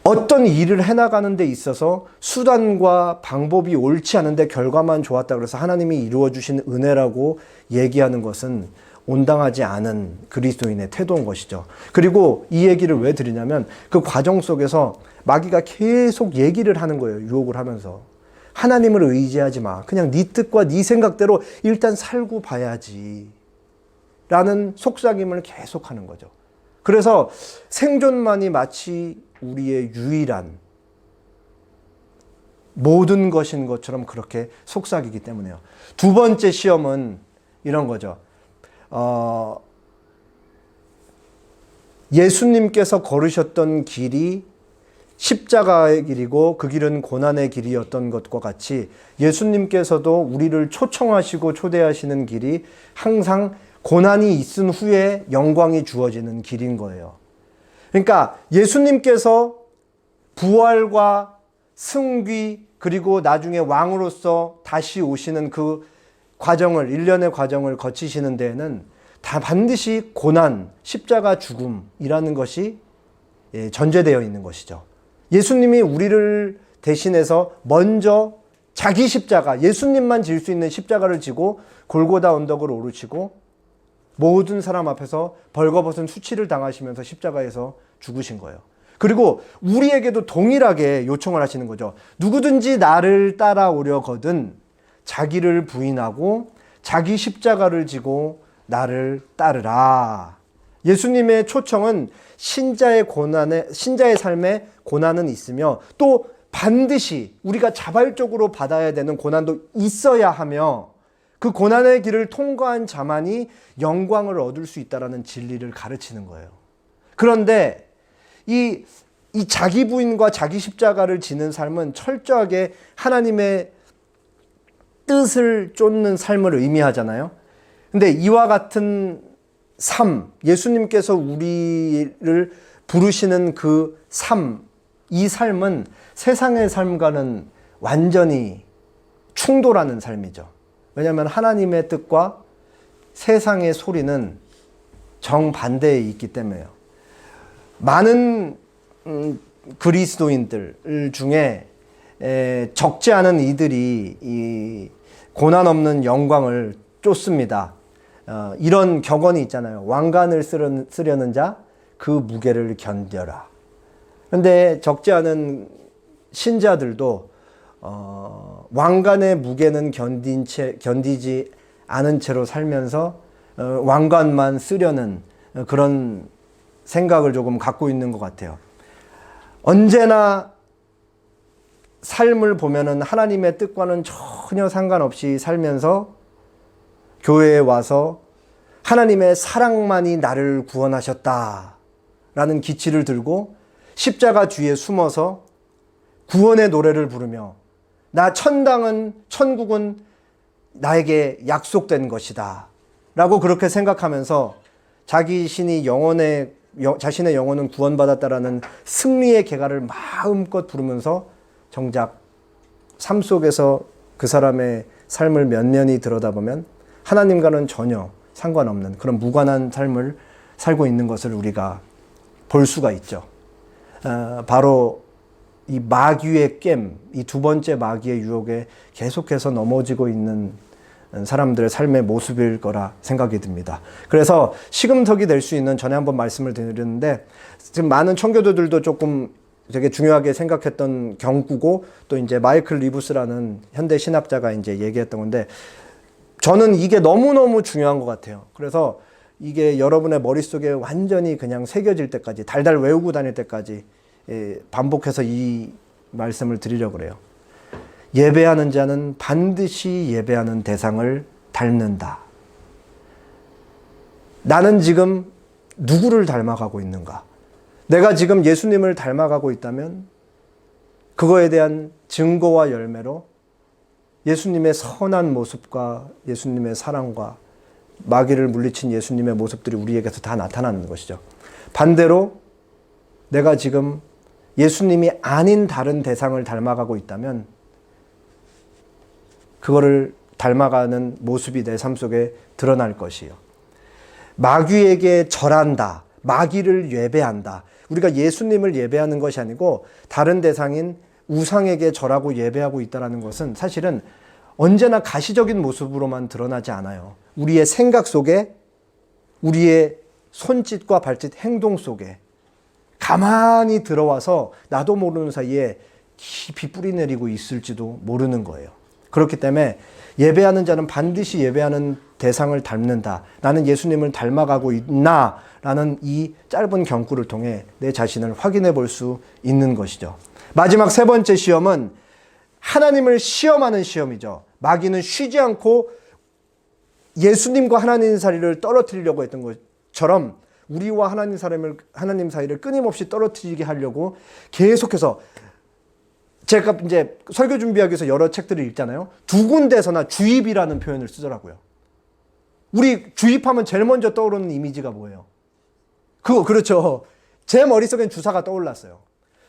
어떤 일을 해나가는 데 있어서 수단과 방법이 옳지 않은데 결과만 좋았다 그래서 하나님이 이루어 주신 은혜라고 얘기하는 것은 온당하지 않은 그리스도인의 태도인 것이죠. 그리고 이 얘기를 왜 드리냐면 그 과정 속에서 마귀가 계속 얘기를 하는 거예요. 유혹을 하면서. 하나님을 의지하지 마. 그냥 네 뜻과 네 생각대로 일단 살고 봐야지. 라는 속삭임을 계속하는 거죠. 그래서 생존만이 마치 우리의 유일한 모든 것인 것처럼 그렇게 속삭이기 때문에요. 두 번째 시험은 이런 거죠. 예수님께서 걸으셨던 길이 십자가의 길이고 그 길은 고난의 길이었던 것과 같이 예수님께서도 우리를 초청하시고 초대하시는 길이 항상 고난이 있은 후에 영광이 주어지는 길인 거예요. 그러니까 예수님께서 부활과 승귀 그리고 나중에 왕으로서 다시 오시는 그 과정을, 일련의 과정을 거치시는 데에는 다 반드시 고난, 십자가 죽음이라는 것이 전제되어 있는 것이죠. 예수님이 우리를 대신해서 먼저 자기 십자가, 예수님만 질 수 있는 십자가를 지고 골고다 언덕을 오르시고 모든 사람 앞에서 벌거벗은 수치를 당하시면서 십자가에서 죽으신 거예요. 그리고 우리에게도 동일하게 요청을 하시는 거죠. 누구든지 나를 따라오려거든 자기를 부인하고 자기 십자가를 지고 나를 따르라. 예수님의 초청은 신자의 삶에 고난은 있으며 또 반드시 우리가 자발적으로 받아야 되는 고난도 있어야 하며 그 고난의 길을 통과한 자만이 영광을 얻을 수 있다는 진리를 가르치는 거예요. 그런데 이 자기 부인과 자기 십자가를 지는 삶은 철저하게 하나님의 뜻을 쫓는 삶을 의미하잖아요. 근데 이와 같은 삶, 예수님께서 우리를 부르시는 그 삶, 이 삶은 세상의 삶과는 완전히 충돌하는 삶이죠. 왜냐하면 하나님의 뜻과 세상의 소리는 정반대에 있기 때문에요. 많은 그리스도인들 중에 적지 않은 이들이 이 고난 없는 영광을 쫓습니다. 이런 격언이 있잖아요. 왕관을 쓰려는 자 그 무게를 견뎌라. 그런데 적지 않은 신자들도 왕관의 무게는 견디지 않은 채로 살면서 왕관만 쓰려는 그런 생각을 조금 갖고 있는 것 같아요. 언제나 삶을 보면은 하나님의 뜻과는 전혀 상관없이 살면서 교회에 와서 하나님의 사랑만이 나를 구원하셨다라는 기치를 들고 십자가 뒤에 숨어서 구원의 노래를 부르며 나 천국은 나에게 약속된 것이다 라고 그렇게 생각하면서 자신의 영혼은 구원받았다라는 승리의 개가를 마음껏 부르면서 정작 삶 속에서 그 사람의 삶을 면면히 들여다보면 하나님과는 전혀 상관없는 그런 무관한 삶을 살고 있는 것을 우리가 볼 수가 있죠. 바로 이 마귀의 깸, 이 두 번째 마귀의 유혹에 계속해서 넘어지고 있는 사람들의 삶의 모습일 거라 생각이 듭니다. 그래서 시금석이 될 수 있는, 전에 한번 말씀을 드렸는데 지금 많은 청교도들도 조금 되게 중요하게 생각했던 경구고 또 이제 마이클 리부스라는 현대 신학자가 이제 얘기했던 건데 저는 이게 너무너무 중요한 것 같아요. 그래서 이게 여러분의 머릿속에 완전히 그냥 새겨질 때까지 달달 외우고 다닐 때까지 반복해서 이 말씀을 드리려고 그래요. 예배하는 자는 반드시 예배하는 대상을 닮는다. 나는 지금 누구를 닮아가고 있는가? 내가 지금 예수님을 닮아가고 있다면 그거에 대한 증거와 열매로 예수님의 선한 모습과 예수님의 사랑과 마귀를 물리친 예수님의 모습들이 우리에게서 다 나타나는 것이죠. 반대로 내가 지금 예수님이 아닌 다른 대상을 닮아가고 있다면 그거를 닮아가는 모습이 내 삶 속에 드러날 것이요. 마귀에게 절한다. 마귀를 예배한다. 우리가 예수님을 예배하는 것이 아니고 다른 대상인 우상에게 절하고 예배하고 있다는 것은 사실은 언제나 가시적인 모습으로만 드러나지 않아요. 우리의 생각 속에 우리의 손짓과 발짓 행동 속에 가만히 들어와서 나도 모르는 사이에 깊이 뿌리 내리고 있을지도 모르는 거예요. 그렇기 때문에 예배하는 자는 반드시 예배하는 대상을 닮는다. 나는 예수님을 닮아가고 있나? 라는 이 짧은 경구를 통해 내 자신을 확인해 볼 수 있는 것이죠. 마지막 세 번째 시험은 하나님을 시험하는 시험이죠. 마귀는 쉬지 않고 예수님과 하나님 사이를 떨어뜨리려고 했던 것처럼 우리와 하나님 사이를 끊임없이 떨어뜨리게 하려고 계속해서, 제가 이제 설교 준비하기 위해서 여러 책들을 읽잖아요. 두 군데서나 주입이라는 표현을 쓰더라고요. 우리 주입하면 제일 먼저 떠오르는 이미지가 뭐예요? 그렇죠. 제 머릿속엔 주사가 떠올랐어요.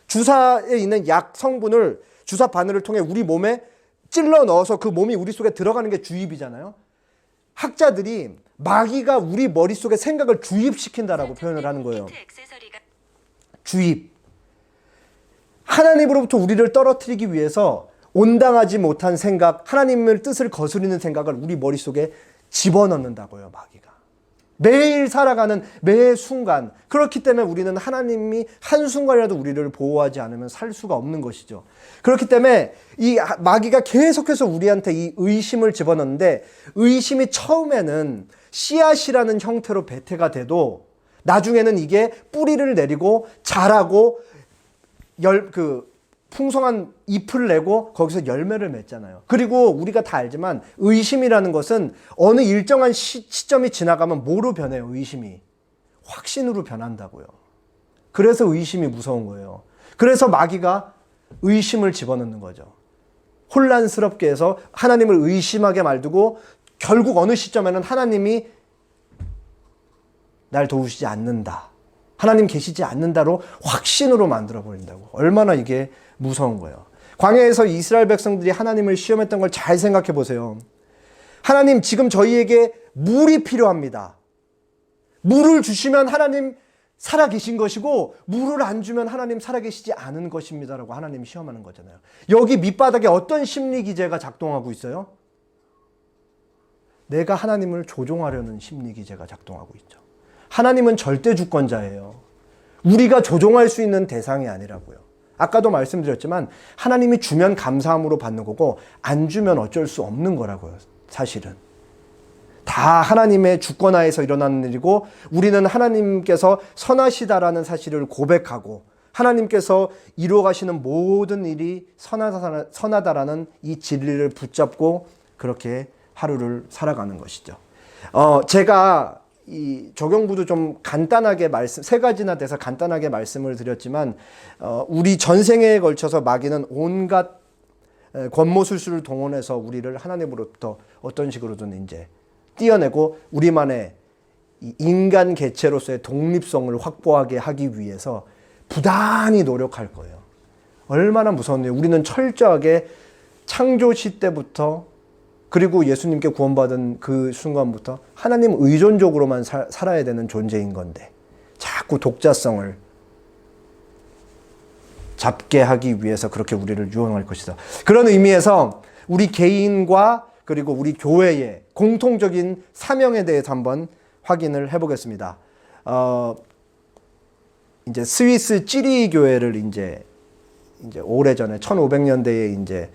주사에 있는 약 성분을 주사 바늘을 통해 우리 몸에 찔러 넣어서 그 몸이 우리 속에 들어가는 게 주입이잖아요. 학자들이 마귀가 우리 머릿속에 생각을 주입시킨다라고 표현을 하는 거예요. 주입. 하나님으로부터 우리를 떨어뜨리기 위해서 온당하지 못한 생각, 하나님의 뜻을 거스르는 생각을 우리 머릿속에 집어넣는다고요, 마귀가. 매일 살아가는 매 순간. 그렇기 때문에 우리는 하나님이 한순간이라도 우리를 보호하지 않으면 살 수가 없는 것이죠. 그렇기 때문에 이 마귀가 계속해서 우리한테 이 의심을 집어넣는데, 의심이 처음에는 씨앗이라는 형태로 배태가 돼도 나중에는 이게 뿌리를 내리고 자라고 풍성한 잎을 내고 거기서 열매를 맺잖아요. 그리고 우리가 다 알지만 의심이라는 것은 어느 일정한 시점이 지나가면 뭐로 변해요? 의심이 확신으로 변한다고요. 그래서 의심이 무서운 거예요. 그래서 마귀가 의심을 집어넣는 거죠. 혼란스럽게 해서 하나님을 의심하게 말두고 결국 어느 시점에는 하나님이 날 도우시지 않는다, 하나님 계시지 않는다로 확신으로 만들어버린다고. 얼마나 이게 무서운 거예요. 광야에서 이스라엘 백성들이 하나님을 시험했던 걸 잘 생각해 보세요. 하나님, 지금 저희에게 물이 필요합니다. 물을 주시면 하나님 살아계신 것이고, 물을 안 주면 하나님 살아계시지 않은 것입니다라고 하나님 시험하는 거잖아요. 여기 밑바닥에 어떤 심리 기제가 작동하고 있어요? 내가 하나님을 조종하려는 심리 기제가 작동하고 있죠. 하나님은 절대 주권자예요. 우리가 조종할 수 있는 대상이 아니라고요. 아까도 말씀드렸지만 하나님이 주면 감사함으로 받는 거고 안 주면 어쩔 수 없는 거라고요. 사실은 다 하나님의 주권하에서 일어나는 일이고, 우리는 하나님께서 선하시다라는 사실을 고백하고 하나님께서 이루어 가시는 모든 일이 선하다라는 이 진리를 붙잡고 그렇게 하루를 살아가는 것이죠. 제가 이 적용부도 좀 간단하게 세 가지나 돼서 간단하게 말씀을 드렸지만, 우리 전생에 걸쳐서 마귀는 온갖 권모술수를 동원해서 우리를 하나님으로부터 어떤 식으로든 이제 띄어내고 우리만의 인간 개체로서의 독립성을 확보하게 하기 위해서 부단히 노력할 거예요. 얼마나 무서운데요. 우리는 철저하게 창조시 때부터, 그리고 예수님께 구원받은 그 순간부터 하나님 의존적으로만 살아야 되는 존재인 건데 자꾸 독자성을 잡게 하기 위해서 그렇게 우리를 유혹할 것이다. 그런 의미에서 우리 개인과 그리고 우리 교회의 공통적인 사명에 대해서 한번 확인을 해보겠습니다. 이제 스위스 찌리 교회를 이제 오래전에 1500년대에 이제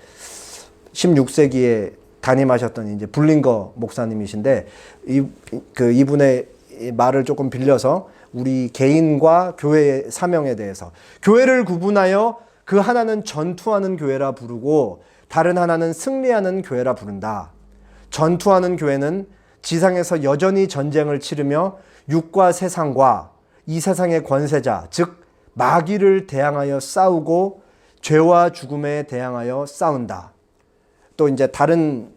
16세기에 담임하셨던 이제 불링거 목사님이신데, 이분의 말을 조금 빌려서 우리 개인과 교회의 사명에 대해서, 교회를 구분하여 그 하나는 전투하는 교회라 부르고 다른 하나는 승리하는 교회라 부른다. 전투하는 교회는 지상에서 여전히 전쟁을 치르며 육과 세상과 이 세상의 권세자, 즉 마귀를 대항하여 싸우고 죄와 죽음에 대항하여 싸운다. 또 이제 다른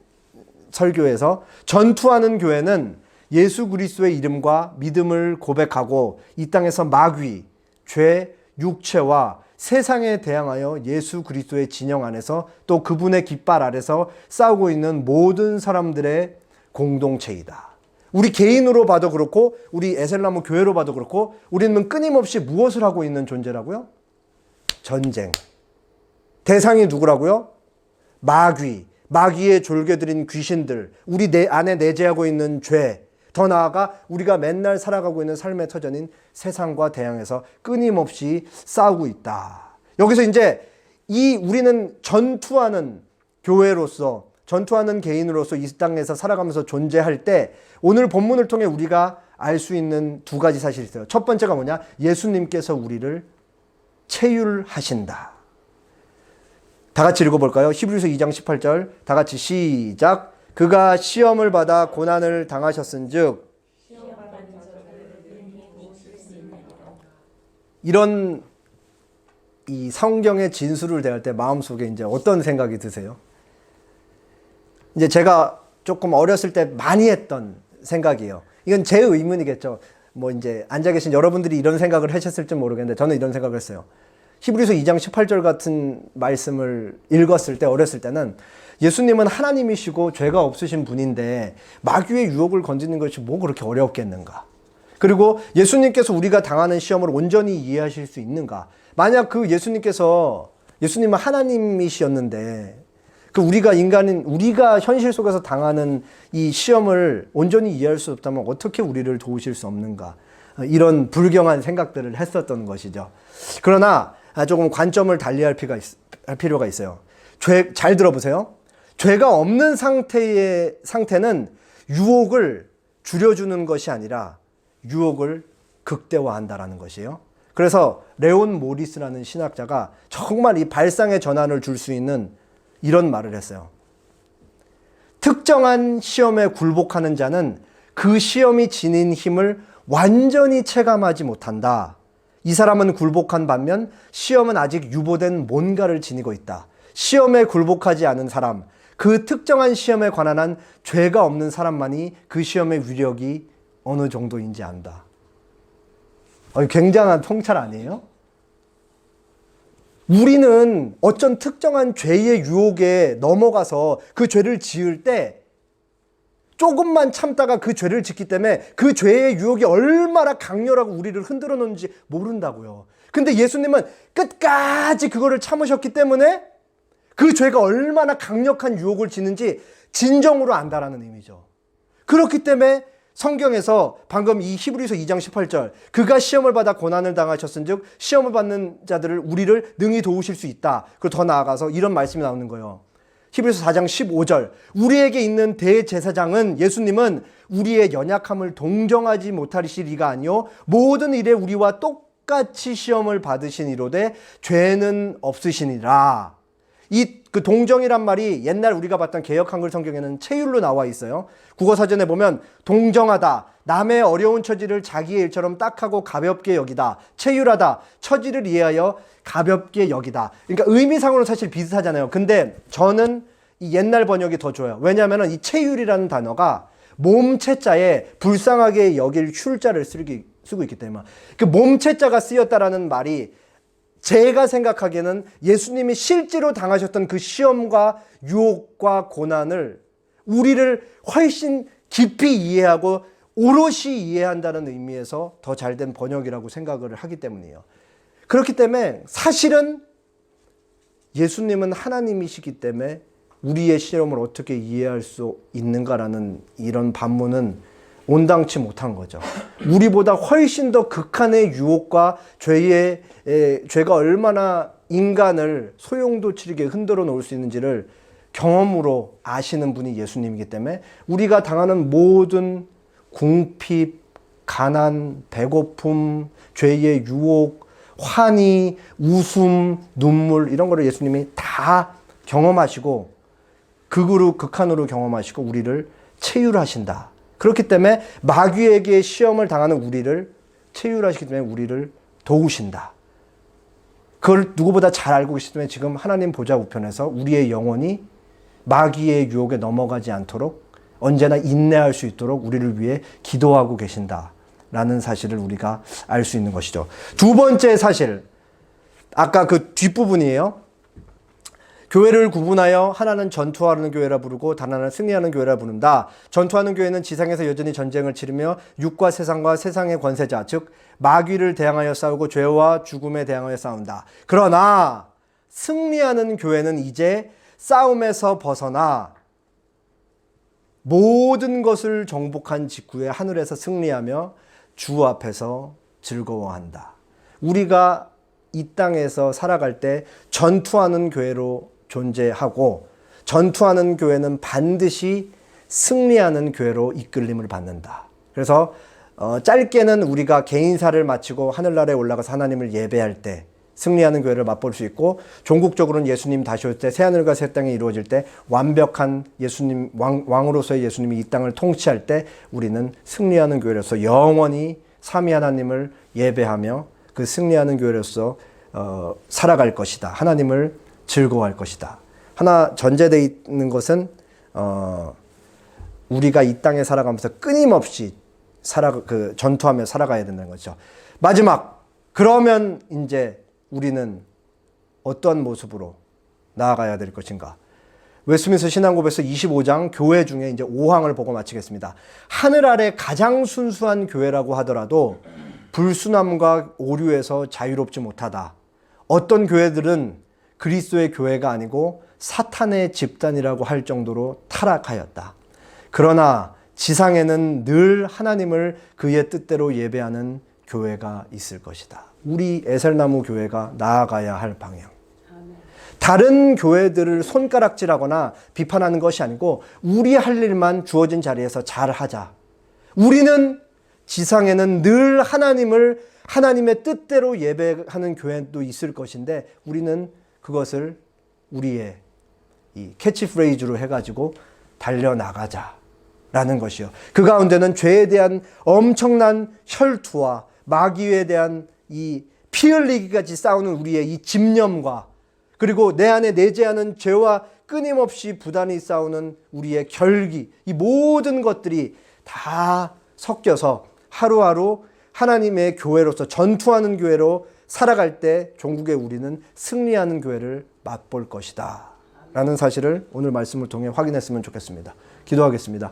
설교에서 전투하는 교회는 예수 그리스도의 이름과 믿음을 고백하고 이 땅에서 마귀, 죄, 육체와 세상에 대항하여 예수 그리스도의 진영 안에서 또 그분의 깃발 아래서 싸우고 있는 모든 사람들의 공동체이다. 우리 개인으로 봐도 그렇고 우리 에셀나무 교회로 봐도 그렇고 우리는 끊임없이 무엇을 하고 있는 존재라고요? 전쟁. 대상이 누구라고요? 마귀. 마귀의 졸개들인 귀신들, 우리 내 안에 내재하고 있는 죄, 더 나아가 우리가 맨날 살아가고 있는 삶의 터전인 세상과 대항해서 끊임없이 싸우고 있다. 여기서 이제 우리는 전투하는 교회로서, 전투하는 개인으로서 이 땅에서 살아가면서 존재할 때 오늘 본문을 통해 우리가 알 수 있는 두 가지 사실이 있어요. 첫 번째가 뭐냐? 예수님께서 우리를 체휼하신다. 다 같이 읽어볼까요? 히브리서 2장 18절 다 같이 시작. 그가 시험을 받아 고난을 당하셨은즉 이런 이 성경의 진술을 대할 때 마음속에 이제 어떤 생각이 드세요? 이제 제가 조금 어렸을 때 많이 했던 생각이에요. 이건 제 의문이겠죠. 뭐 이제 앉아 계신 여러분들이 이런 생각을 하셨을지 모르겠는데 저는 이런 생각을 했어요. 히브리서 2장 18절 같은 말씀을 읽었을 때 어렸을 때는 예수님은 하나님이시고 죄가 없으신 분인데 마귀의 유혹을 건지는 것이 뭐 그렇게 어렵겠는가? 그리고 예수님께서 우리가 당하는 시험을 온전히 이해하실 수 있는가? 만약 그 예수님은 하나님이셨는데 우리가 현실 속에서 당하는 이 시험을 온전히 이해할 수 없다면 어떻게 우리를 도우실 수 없는가? 이런 불경한 생각들을 했었던 것이죠. 그러나 조금 관점을 달리할 필요가 있어요. 잘 들어보세요. 죄가 없는 상태는 유혹을 줄여주는 것이 아니라 유혹을 극대화한다라는 것이에요. 그래서 레온 모리스라는 신학자가 정말 이 발상의 전환을 줄 수 있는 이런 말을 했어요. 특정한 시험에 굴복하는 자는 그 시험이 지닌 힘을 완전히 체감하지 못한다. 이 사람은 굴복한 반면 시험은 아직 유보된 뭔가를 지니고 있다. 시험에 굴복하지 않은 사람, 그 특정한 시험에 관한 한 죄가 없는 사람만이 그 시험의 위력이 어느 정도인지 안다. 굉장한 통찰 아니에요? 우리는 어떤 특정한 죄의 유혹에 넘어가서 그 죄를 지을 때 조금만 참다가 그 죄를 짓기 때문에 그 죄의 유혹이 얼마나 강렬하고 우리를 흔들어 놓는지 모른다고요. 근데 예수님은 끝까지 그거를 참으셨기 때문에 그 죄가 얼마나 강력한 유혹을 짓는지 진정으로 안다라는 의미죠. 그렇기 때문에 성경에서 방금 이 히브리서 2장 18절 그가 시험을 받아 고난을 당하셨은즉 시험을 받는 자들을 우리를 능히 도우실 수 있다. 그리고 더 나아가서 이런 말씀이 나오는 거예요. 히브리서 4장 15절 우리에게 있는 대제사장은 예수님은 우리의 연약함을 동정하지 못하실 이가 아니요 모든 일에 우리와 똑같이 시험을 받으시니로되 죄는 없으시니라. 그 동정이란 말이 옛날 우리가 봤던 개역 한글 성경에는 체휼로 나와 있어요. 국어사전에 보면 동정하다, 남의 어려운 처지를 자기의 일처럼 딱하고 가볍게 여기다, 체휼하다, 처지를 이해하여 가볍게 여기다. 그러니까 의미상으로는 사실 비슷하잖아요. 근데 저는 이 옛날 번역이 더 좋아요. 왜냐하면 이 체휼이라는 단어가 몸체자에 불쌍하게 여길 휼자를 쓰고 있기 때문에 그 몸체자가 쓰였다라는 말이 제가 생각하기에는 예수님이 실제로 당하셨던 그 시험과 유혹과 고난을 우리를 훨씬 깊이 이해하고 오롯이 이해한다는 의미에서 더 잘된 번역이라고 생각을 하기 때문이에요. 그렇기 때문에 사실은 예수님은 하나님이시기 때문에 우리의 시험을 어떻게 이해할 수 있는가라는 이런 반문은 온당치 못한 거죠. 우리보다 훨씬 더 극한의 유혹과 죄가 얼마나 인간을 소용돌이치게 흔들어 놓을 수 있는지를 경험으로 아시는 분이 예수님이기 때문에 우리가 당하는 모든 궁핍, 가난, 배고픔, 죄의 유혹, 환희, 웃음, 눈물 이런 거를 예수님이 다 경험하시고 극한으로 경험하시고 우리를 체휼하신다. 그렇기 때문에 마귀에게 시험을 당하는 우리를 체휼하시기 때문에 우리를 도우신다. 그걸 누구보다 잘 알고 계시기 때문에 지금 하나님 보좌 우편에서 우리의 영혼이 마귀의 유혹에 넘어가지 않도록 언제나 인내할 수 있도록 우리를 위해 기도하고 계신다라는 사실을 우리가 알 수 있는 것이죠. 두 번째 사실, 아까 그 뒷부분이에요. 교회를 구분하여 하나는 전투하는 교회라 부르고 다른 하나는 승리하는 교회라 부른다. 전투하는 교회는 지상에서 여전히 전쟁을 치르며 육과 세상과 세상의 권세자 즉 마귀를 대항하여 싸우고 죄와 죽음에 대항하여 싸운다. 그러나 승리하는 교회는 이제 싸움에서 벗어나 모든 것을 정복한 직후에 하늘에서 승리하며 주 앞에서 즐거워한다. 우리가 이 땅에서 살아갈 때 전투하는 교회로 존재하고, 전투하는 교회는 반드시 승리하는 교회로 이끌림을 받는다. 그래서 짧게는 우리가 개인사를 마치고 하늘나라에 올라가서 하나님을 예배할 때 승리하는 교회를 맛볼 수 있고, 종국적으로는 예수님 다시 올 때 새하늘과 새 땅이 이루어질 때 완벽한 예수님, 왕으로서의 예수님이 이 땅을 통치할 때 우리는 승리하는 교회로서 영원히 삼위 하나님을 예배하며 그 승리하는 교회로서 살아갈 것이다. 하나님을 즐거워할 것이다. 하나 전제되어 있는 것은 우리가 이 땅에 살아가면서 끊임없이 전투하며 살아가야 된다는 거죠. 마지막, 그러면 이제 우리는 어떤 모습으로 나아가야 될 것인가? 웨스트민스터 신앙고백서 25장 교회 중에 이제 5항을 보고 마치겠습니다. 하늘 아래 가장 순수한 교회라고 하더라도 불순함과 오류에서 자유롭지 못하다. 어떤 교회들은 그리스도의 교회가 아니고 사탄의 집단이라고 할 정도로 타락하였다. 그러나 지상에는 늘 하나님을 그의 뜻대로 예배하는 교회가 있을 것이다. 우리 에셀나무 교회가 나아가야 할 방향. 다른 교회들을 손가락질하거나 비판하는 것이 아니고 우리 할 일만 주어진 자리에서 잘하자. 우리는 지상에는 늘 하나님의 뜻대로 예배하는 교회도 있을 것인데, 우리는 그것을 우리의 이 캐치프레이즈로 해가지고 달려나가자라는 것이요. 그 가운데는 죄에 대한 엄청난 혈투와 마귀에 대한 이 피 흘리기까지 싸우는 우리의 이 집념과, 그리고 내 안에 내재하는 죄와 끊임없이 부단히 싸우는 우리의 결기, 이 모든 것들이 다 섞여서 하루하루 하나님의 교회로서 전투하는 교회로 살아갈 때 종국의 우리는 승리하는 교회를 맛볼 것이다 라는 사실을 오늘 말씀을 통해 확인했으면 좋겠습니다. 기도하겠습니다.